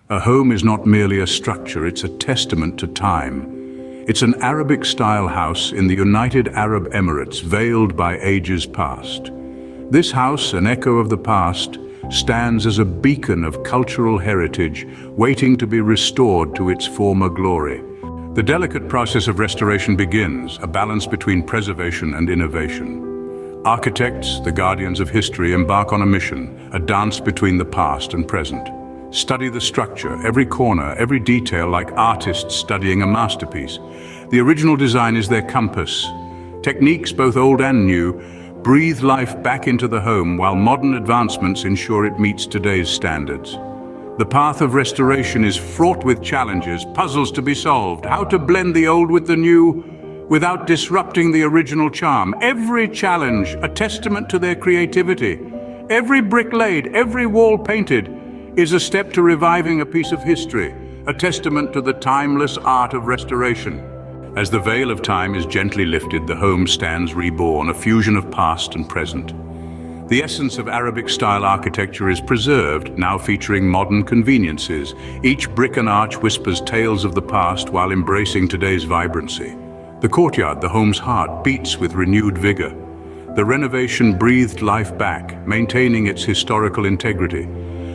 A home is not merely a structure, it's a testament to time. It's an Arabic-style house in the United Arab Emirates, veiled by ages past. This house, an echo of the past, stands as a beacon of cultural heritage, waiting to be restored to its former glory. The delicate process of restoration begins, a balance between preservation and innovation. Architects, the guardians of history, embark on a mission, a dance between the past and present. Study the structure, every corner, every detail, like artists studying a masterpiece. The original design is their compass. Techniques, both old and new, breathe life back into the home, while modern advancements ensure it meets today's standards. The path of restoration is fraught with challenges, puzzles to be solved, how to blend the old with the new without disrupting the original charm. Every challenge, a testament to their creativity. Every brick laid, every wall painted, is a step to reviving a piece of history, a testament to the timeless art of restoration. As the veil of time is gently lifted, the home stands reborn, a fusion of past and present. The essence of Arabic-style architecture is preserved, now featuring modern conveniences. Each brick and arch whispers tales of the past while embracing today's vibrancy. The courtyard, the home's heart, beats with renewed vigor. The renovation breathed life back, maintaining its historical integrity.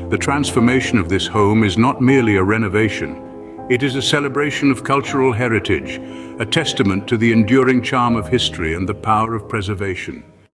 The transformation of this home is not merely a renovation. It is a celebration of cultural heritage, a testament to the enduring charm of history and the power of preservation.